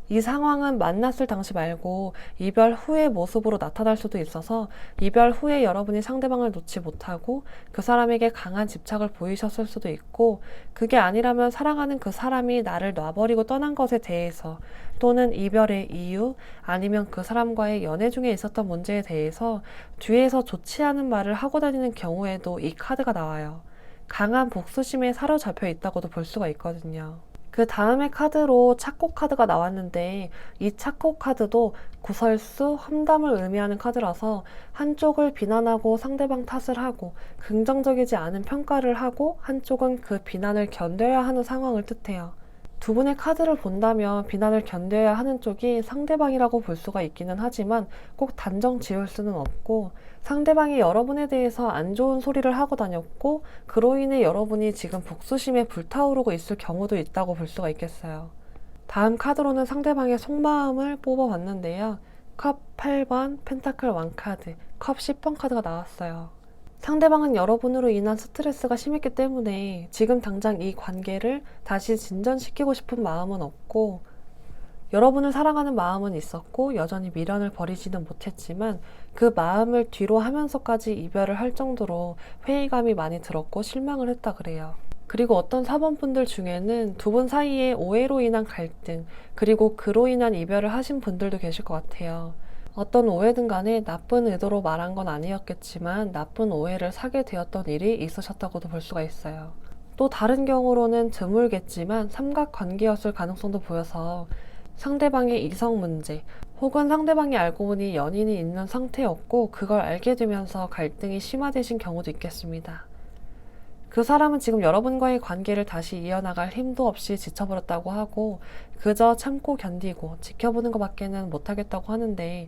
Speaker 1: 이 상황은 만났을 당시 말고 이별 후의 모습으로 나타날 수도 있어서 이별 후에 여러분이 상대방을 놓지 못하고 그 사람에게 강한 집착을 보이셨을 수도 있고, 그게 아니라면 사랑하는 그 사람이 나를 놔버리고 떠난 것에 대해서, 또는 이별의 이유, 아니면 그 사람과의 연애 중에 있었던 문제에 대해서 뒤에서 좋지 않은 말을 하고 다니는 경우에도 이 카드가 나와요. 강한 복수심에 사로잡혀 있다고도 볼 수가 있거든요. 그 다음에 카드로 착곡 카드가 나왔는데, 이 착곡 카드도 구설수, 험담을 의미하는 카드라서 한쪽을 비난하고 상대방 탓을 하고 긍정적이지 않은 평가를 하고 한쪽은 그 비난을 견뎌야 하는 상황을 뜻해요. 두 분의 카드를 본다면 비난을 견뎌야 하는 쪽이 상대방이라고 볼 수가 있기는 하지만 꼭 단정 지을 수는 없고, 상대방이 여러분에 대해서 안 좋은 소리를 하고 다녔고 그로 인해 여러분이 지금 복수심에 불타오르고 있을 경우도 있다고 볼 수가 있겠어요. 다음 카드로는 상대방의 속마음을 뽑아봤는데요. 컵 8번, 펜타클 왕카드, 컵 10번 카드가 나왔어요. 상대방은 여러분으로 인한 스트레스가 심했기 때문에 지금 당장 이 관계를 다시 진전시키고 싶은 마음은 없고, 여러분을 사랑하는 마음은 있었고 여전히 미련을 버리지는 못했지만 그 마음을 뒤로 하면서까지 이별을 할 정도로 회의감이 많이 들었고 실망을 했다 그래요. 그리고 어떤 사범분들 중에는 두 분 사이에 오해로 인한 갈등, 그리고 그로 인한 이별을 하신 분들도 계실 것 같아요. 어떤 오해든 간에 나쁜 의도로 말한 건 아니었겠지만 나쁜 오해를 사게 되었던 일이 있으셨다고도 볼 수가 있어요. 또 다른 경우로는 드물겠지만 삼각관계였을 가능성도 보여서 상대방의 이성 문제, 혹은 상대방이 알고 보니 연인이 있는 상태였고 그걸 알게 되면서 갈등이 심화되신 경우도 있겠습니다. 그 사람은 지금 여러분과의 관계를 다시 이어나갈 힘도 없이 지쳐버렸다고 하고 그저 참고 견디고 지켜보는 것밖에는 못하겠다고 하는데,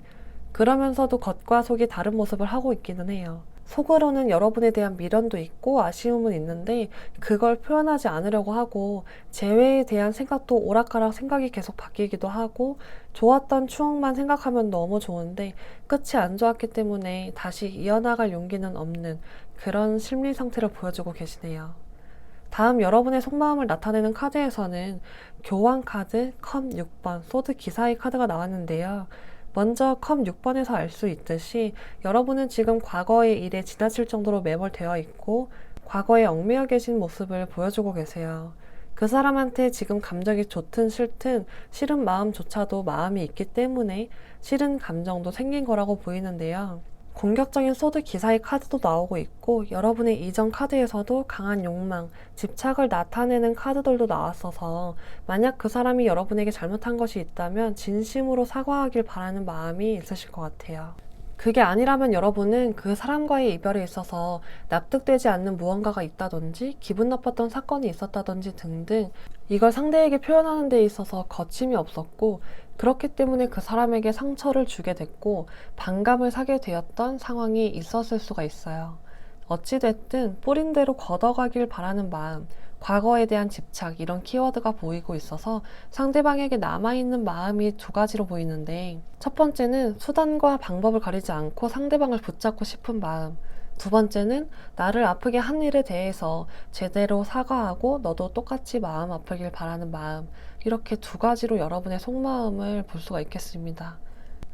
Speaker 1: 그러면서도 겉과 속이 다른 모습을 하고 있기는 해요. 속으로는 여러분에 대한 미련도 있고 아쉬움은 있는데 그걸 표현하지 않으려고 하고, 재회에 대한 생각도 오락가락 생각이 계속 바뀌기도 하고, 좋았던 추억만 생각하면 너무 좋은데 끝이 안 좋았기 때문에 다시 이어나갈 용기는 없는 그런 심리 상태를 보여주고 계시네요. 다음 여러분의 속마음을 나타내는 카드에서는 교환 카드, 컵 6번, 소드 기사의 카드가 나왔는데요. 먼저 컵 6번에서 알 수 있듯이 여러분은 지금 과거의 일에 지나칠 정도로 매몰되어 있고 과거에 얽매여 계신 모습을 보여주고 계세요. 그 사람한테 지금 감정이 좋든 싫든 싫은 마음조차도 마음이 있기 때문에 싫은 감정도 생긴 거라고 보이는데요. 공격적인 소드 기사의 카드도 나오고 있고 여러분의 이전 카드에서도 강한 욕망, 집착을 나타내는 카드들도 나왔어서 만약 그 사람이 여러분에게 잘못한 것이 있다면 진심으로 사과하길 바라는 마음이 있으실 것 같아요. 그게 아니라면 여러분은 그 사람과의 이별에 있어서 납득되지 않는 무언가가 있다든지 기분 나빴던 사건이 있었다든지 등등 이걸 상대에게 표현하는 데 있어서 거침이 없었고, 그렇기 때문에 그 사람에게 상처를 주게 됐고 반감을 사게 되었던 상황이 있었을 수가 있어요. 어찌됐든 뿌린 대로 걷어가길 바라는 마음, 과거에 대한 집착, 이런 키워드가 보이고 있어서 상대방에게 남아있는 마음이 두 가지로 보이는데, 첫 번째는 수단과 방법을 가리지 않고 상대방을 붙잡고 싶은 마음, 두 번째는 나를 아프게 한 일에 대해서 제대로 사과하고 너도 똑같이 마음 아프길 바라는 마음, 이렇게 두 가지로 여러분의 속마음을 볼 수가 있겠습니다.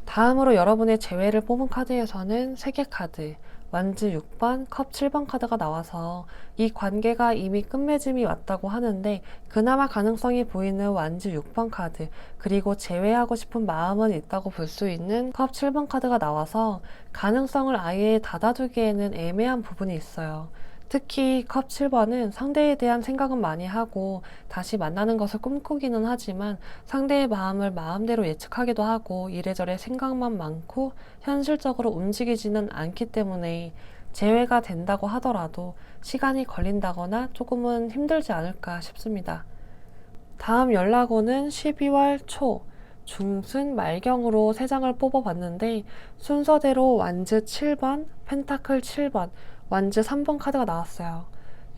Speaker 1: 다음으로 여러분의 재회를 뽑은 카드에서는 세개 카드, 완즈 6번, 컵 7번 카드가 나와서 이 관계가 이미 끝맺음이 왔다고 하는데 그나마 가능성이 보이는 완즈 6번 카드, 그리고 재회하고 싶은 마음은 있다고 볼 수 있는 컵 7번 카드가 나와서 가능성을 아예 닫아두기에는 애매한 부분이 있어요. 특히 컵 7번은 상대에 대한 생각은 많이 하고 다시 만나는 것을 꿈꾸기는 하지만 상대의 마음을 마음대로 예측하기도 하고 이래저래 생각만 많고 현실적으로 움직이지는 않기 때문에 재회가 된다고 하더라도 시간이 걸린다거나 조금은 힘들지 않을까 싶습니다. 다음 연락원은 12월 초 중순 말경으로 3장을 뽑아봤는데 순서대로 완즈 7번, 펜타클 7번, 완즈 3번 카드가 나왔어요.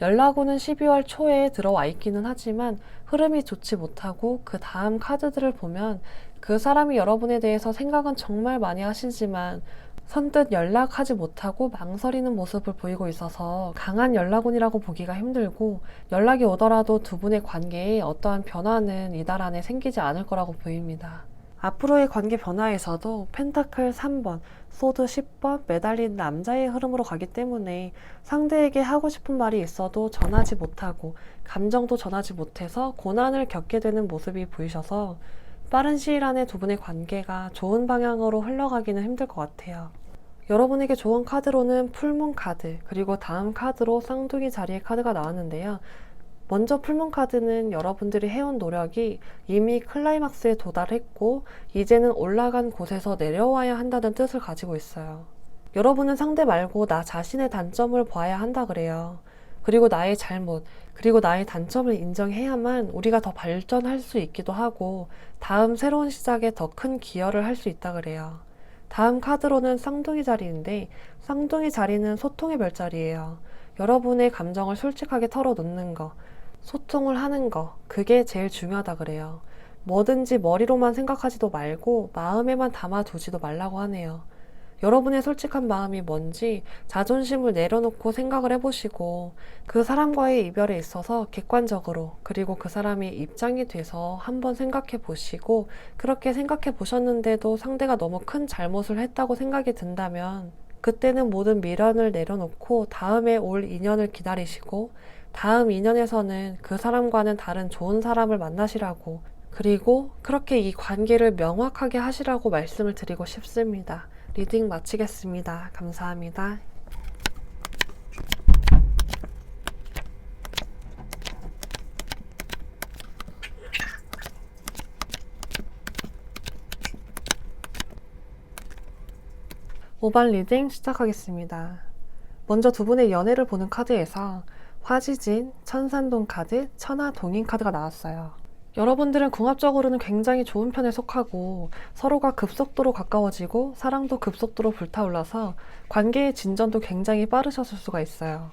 Speaker 1: 연락오는 12월 초에 들어와 있기는 하지만 흐름이 좋지 못하고 그 다음 카드들을 보면 그 사람이 여러분에 대해서 생각은 정말 많이 하시지만 선뜻 연락하지 못하고 망설이는 모습을 보이고 있어서 강한 연락운이라고 보기가 힘들고, 연락이 오더라도 두 분의 관계에 어떠한 변화는 이달 안에 생기지 않을 거라고 보입니다. 앞으로의 관계 변화에서도 펜타클 3번, 소드 10번 매달린 남자의 흐름으로 가기 때문에 상대에게 하고 싶은 말이 있어도 전하지 못하고 감정도 전하지 못해서 고난을 겪게 되는 모습이 보이셔서 빠른 시일 안에 두 분의 관계가 좋은 방향으로 흘러가기는 힘들 것 같아요. 여러분에게 좋은 카드로는 풀문 카드, 그리고 다음 카드로 쌍둥이 자리의 카드가 나왔는데요. 먼저 풀문 카드는 여러분들이 해온 노력이 이미 클라이막스에 도달했고 이제는 올라간 곳에서 내려와야 한다는 뜻을 가지고 있어요. 여러분은 상대 말고 나 자신의 단점을 봐야 한다 그래요. 그리고 나의 잘못, 그리고 나의 단점을 인정해야만 우리가 더 발전할 수 있기도 하고 다음 새로운 시작에 더 큰 기여를 할 수 있다 그래요. 다음 카드로는 쌍둥이 자리인데, 쌍둥이 자리는 소통의 별자리예요. 여러분의 감정을 솔직하게 털어놓는 거, 소통을 하는 거, 그게 제일 중요하다 그래요. 뭐든지 머리로만 생각하지도 말고 마음에만 담아두지도 말라고 하네요. 여러분의 솔직한 마음이 뭔지 자존심을 내려놓고 생각을 해보시고 그 사람과의 이별에 있어서 객관적으로, 그리고 그 사람이 입장이 돼서 한번 생각해 보시고, 그렇게 생각해 보셨는데도 상대가 너무 큰 잘못을 했다고 생각이 든다면 그때는 모든 미련을 내려놓고 다음에 올 인연을 기다리시고 다음 인연에서는 그 사람과는 다른 좋은 사람을 만나시라고, 그리고 그렇게 이 관계를 명확하게 하시라고 말씀을 드리고 싶습니다. 리딩 마치겠습니다. 감사합니다. 모발 리딩 시작하겠습니다. 먼저 두 분의 연애를 보는 카드에서 화지진, 천산동 카드, 천하동인 카드가 나왔어요. 여러분들은 궁합적으로는 굉장히 좋은 편에 속하고 서로가 급속도로 가까워지고 사랑도 급속도로 불타올라서 관계의 진전도 굉장히 빠르셨을 수가 있어요.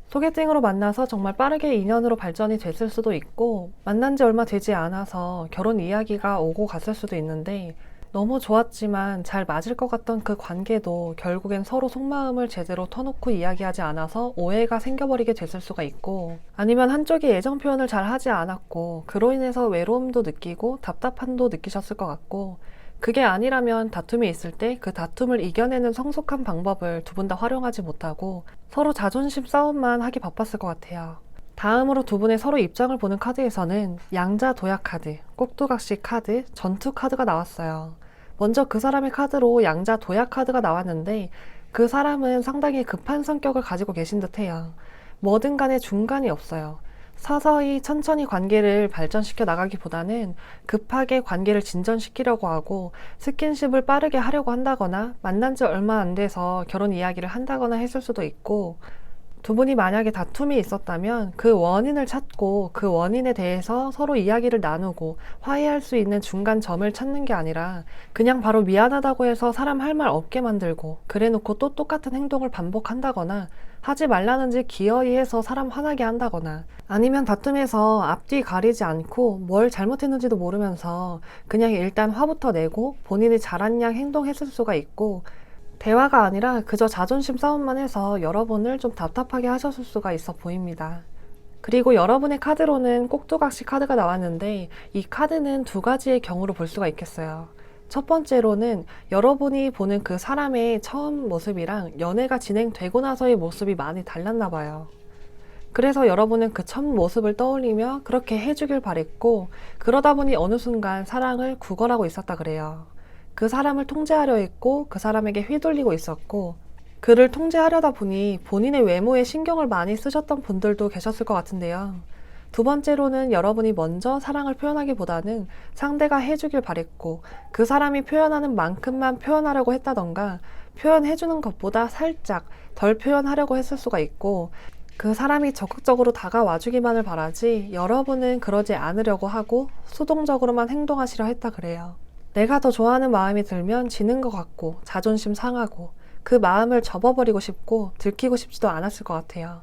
Speaker 1: 소개팅으로 만나서 정말 빠르게 인연으로 발전이 됐을 수도 있고, 만난 지 얼마 되지 않아서 결혼 이야기가 오고 갔을 수도 있는데, 너무 좋았지만 잘 맞을 것 같던 그 관계도 결국엔 서로 속마음을 제대로 터놓고 이야기하지 않아서 오해가 생겨버리게 됐을 수가 있고, 아니면 한쪽이 애정 표현을 잘 하지 않았고 그로 인해서 외로움도 느끼고 답답함도 느끼셨을 것 같고, 그게 아니라면 다툼이 있을 때 그 다툼을 이겨내는 성숙한 방법을 두 분 다 활용하지 못하고 서로 자존심 싸움만 하기 바빴을 것 같아요. 다음으로 두 분의 서로 입장을 보는 카드에서는 양자 도약 카드, 꼭두각시 카드, 전투 카드가 나왔어요. 먼저 그 사람의 카드로 양자 도약 카드가 나왔는데, 그 사람은 상당히 급한 성격을 가지고 계신 듯해요. 뭐든 간에 중간이 없어요. 서서히 천천히 관계를 발전시켜 나가기보다는 급하게 관계를 진전시키려고 하고 스킨십을 빠르게 하려고 한다거나 만난 지 얼마 안 돼서 결혼 이야기를 한다거나 했을 수도 있고, 두 분이 만약에 다툼이 있었다면 그 원인을 찾고 그 원인에 대해서 서로 이야기를 나누고 화해할 수 있는 중간 점을 찾는 게 아니라 그냥 바로 미안하다고 해서 사람 할 말 없게 만들고 그래놓고 또 똑같은 행동을 반복한다거나 하지 말라는 지 기어이 해서 사람 화나게 한다거나, 아니면 다툼에서 앞뒤 가리지 않고 뭘 잘못했는지도 모르면서 그냥 일단 화부터 내고 본인이 잘한 양 행동했을 수가 있고, 대화가 아니라 그저 자존심 싸움만 해서 여러분을 좀 답답하게 하셨을 수가 있어 보입니다. 그리고 여러분의 카드로는 꼭두각시 카드가 나왔는데, 이 카드는 두 가지의 경우로 볼 수가 있겠어요. 첫 번째로는 여러분이 보는 그 사람의 처음 모습이랑 연애가 진행되고 나서의 모습이 많이 달랐나 봐요. 그래서 여러분은 그 첫 모습을 떠올리며 그렇게 해주길 바랬고, 그러다 보니 어느 순간 사랑을 구걸하고 있었다 그래요. 그 사람을 통제하려 했고 그 사람에게 휘둘리고 있었고, 그를 통제하려다 보니 본인의 외모에 신경을 많이 쓰셨던 분들도 계셨을 것 같은데요. 두 번째로는 여러분이 먼저 사랑을 표현하기보다는 상대가 해주길 바랬고 그 사람이 표현하는 만큼만 표현하려고 했다던가 표현해주는 것보다 살짝 덜 표현하려고 했을 수가 있고, 그 사람이 적극적으로 다가와주기만을 바라지 여러분은 그러지 않으려고 하고 수동적으로만 행동하시려 했다 그래요. 내가 더 좋아하는 마음이 들면 지는 것 같고 자존심 상하고 그 마음을 접어버리고 싶고 들키고 싶지도 않았을 것 같아요.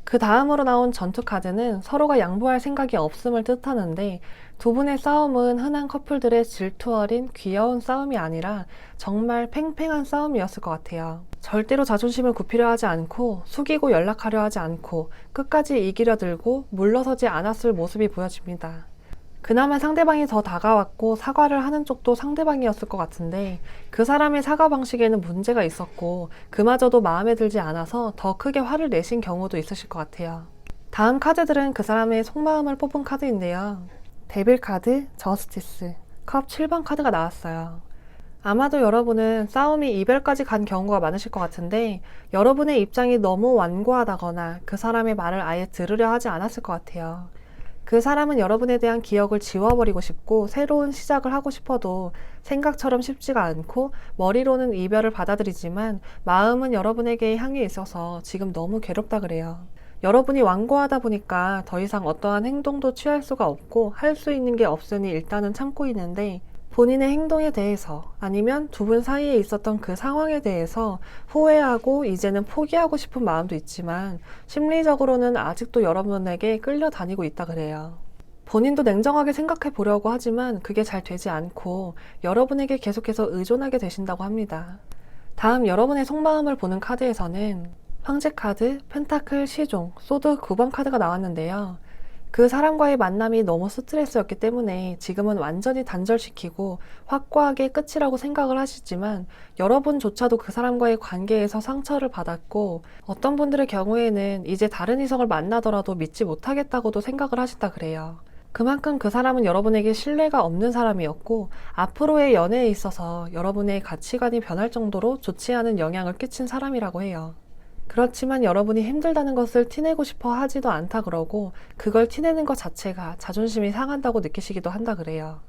Speaker 1: 그 다음으로 나온 전투 카드는 서로가 양보할 생각이 없음을 뜻하는데 두 분의 싸움은 흔한 커플들의 질투 어린 귀여운 싸움이 아니라 정말 팽팽한 싸움이었을 것 같아요. 절대로 자존심을 굽히려 하지 않고 숙이고 연락하려 하지 않고 끝까지 이기려 들고 물러서지 않았을 모습이 보여집니다. 그나마 상대방이 더 다가왔고 사과를 하는 쪽도 상대방이었을 것 같은데 그 사람의 사과 방식에는 문제가 있었고 그마저도 마음에 들지 않아서 더 크게 화를 내신 경우도 있으실 것 같아요. 다음 카드들은 그 사람의 속마음을 뽑은 카드인데요. 데빌 카드, 저스티스, 컵 7번 카드가 나왔어요. 아마도 여러분은 싸움이 이별까지 간 경우가 많으실 것 같은데 여러분의 입장이 너무 완고하다거나 그 사람의 말을 아예 들으려 하지 않았을 것 같아요. 그 사람은 여러분에 대한 기억을 지워버리고 싶고 새로운 시작을 하고 싶어도 생각처럼 쉽지가 않고 머리로는 이별을 받아들이지만 마음은 여러분에게 향해 있어서 지금 너무 괴롭다 그래요. 여러분이 완고하다 보니까 더 이상 어떠한 행동도 취할 수가 없고 할 수 있는 게 없으니 일단은 참고 있는데 본인의 행동에 대해서 아니면 두 분 사이에 있었던 그 상황에 대해서 후회하고 이제는 포기하고 싶은 마음도 있지만 심리적으로는 아직도 여러분에게 끌려다니고 있다 그래요. 본인도 냉정하게 생각해 보려고 하지만 그게 잘 되지 않고 여러분에게 계속해서 의존하게 되신다고 합니다. 다음 여러분의 속마음을 보는 카드에서는 황제 카드, 펜타클, 시종, 소드 9번 카드가 나왔는데요. 그 사람과의 만남이 너무 스트레스였기 때문에 지금은 완전히 단절시키고 확고하게 끝이라고 생각을 하시지만 여러분조차도 그 사람과의 관계에서 상처를 받았고 어떤 분들의 경우에는 이제 다른 이성을 만나더라도 믿지 못하겠다고도 생각을 하신다 그래요. 그만큼 그 사람은 여러분에게 신뢰가 없는 사람이었고 앞으로의 연애에 있어서 여러분의 가치관이 변할 정도로 좋지 않은 영향을 끼친 사람이라고 해요. 그렇지만 여러분이 힘들다는 것을 티내고 싶어 하지도 않다 그러고 그걸 티내는 것 자체가 자존심이 상한다고 느끼시기도 한다 그래요.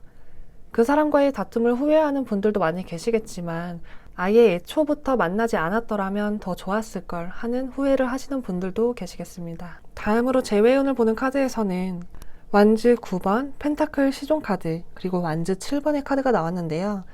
Speaker 1: 그 사람과의 다툼을 후회하는 분들도 많이 계시겠지만 아예 애초부터 만나지 않았더라면 더 좋았을 걸 하는 후회를 하시는 분들도 계시겠습니다. 다음으로 재회운을 보는 카드에서는 완즈 9번, 펜타클 시종 카드, 그리고 완즈 7번의 카드가 나왔는데요.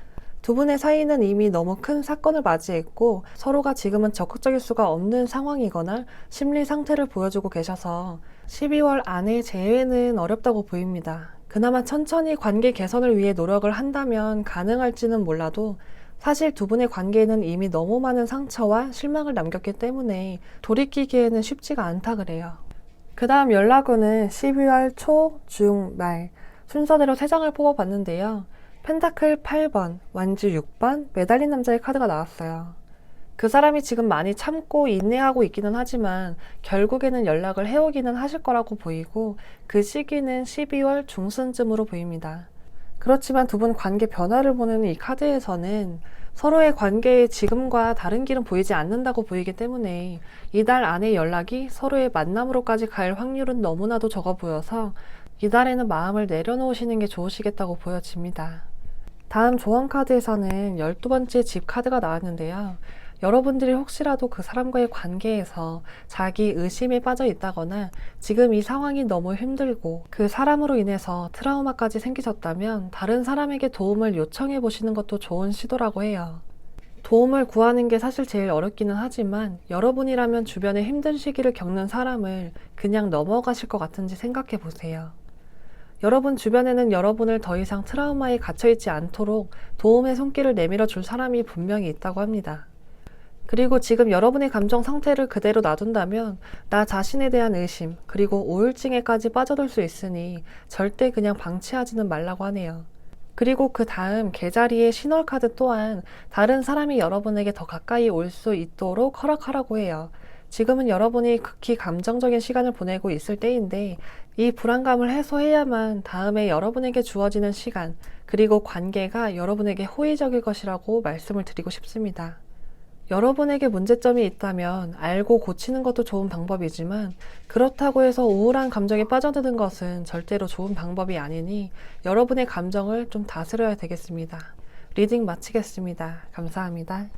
Speaker 1: 두 분의 사이는 이미 너무 큰 사건을 맞이했고 서로가 지금은 적극적일 수가 없는 상황이거나 심리 상태를 보여주고 계셔서 12월 안에 재회는 어렵다고 보입니다. 그나마 천천히 관계 개선을 위해 노력을 한다면 가능할지는 몰라도 사실 두 분의 관계에는 이미 너무 많은 상처와 실망을 남겼기 때문에 돌이키기에는 쉽지가 않다 그래요. 그 다음 연락운은 12월 초, 중, 말 순서대로 3장을 뽑아봤는데요. 펜타클 8번, 완즈 6번, 매달린 남자의 카드가 나왔어요. 그 사람이 지금 많이 참고 인내하고 있기는 하지만 결국에는 연락을 해오기는 하실 거라고 보이고 그 시기는 12월 중순쯤으로 보입니다. 그렇지만 두 분 관계 변화를 보는 이 카드에서는 서로의 관계에 지금과 다른 길은 보이지 않는다고 보이기 때문에 이달 안에 연락이 서로의 만남으로까지 갈 확률은 너무나도 적어 보여서 이달에는 마음을 내려놓으시는 게 좋으시겠다고 보여집니다. 다음 조언 카드에서는 12번째 집 카드가 나왔는데요. 여러분들이 혹시라도 그 사람과의 관계에서 자기 의심에 빠져 있다거나 지금 이 상황이 너무 힘들고 그 사람으로 인해서 트라우마까지 생기셨다면 다른 사람에게 도움을 요청해 보시는 것도 좋은 시도라고 해요. 도움을 구하는 게 사실 제일 어렵기는 하지만 여러분이라면 주변에 힘든 시기를 겪는 사람을 그냥 넘어가실 것 같은지 생각해 보세요. 여러분 주변에는 여러분을 더 이상 트라우마에 갇혀있지 않도록 도움의 손길을 내밀어 줄 사람이 분명히 있다고 합니다. 그리고 지금 여러분의 감정 상태를 그대로 놔둔다면 나 자신에 대한 의심 그리고 우울증에까지 빠져들 수 있으니 절대 그냥 방치하지는 말라고 하네요. 그리고 그 다음 개자리의 신월 카드 또한 다른 사람이 여러분에게 더 가까이 올 수 있도록 허락하라고 해요. 지금은 여러분이 극히 감정적인 시간을 보내고 있을 때인데 이 불안감을 해소해야만 다음에 여러분에게 주어지는 시간 그리고 관계가 여러분에게 호의적일 것이라고 말씀을 드리고 싶습니다. 여러분에게 문제점이 있다면 알고 고치는 것도 좋은 방법이지만 그렇다고 해서 우울한 감정에 빠져드는 것은 절대로 좋은 방법이 아니니 여러분의 감정을 좀 다스려야 되겠습니다. 리딩 마치겠습니다. 감사합니다.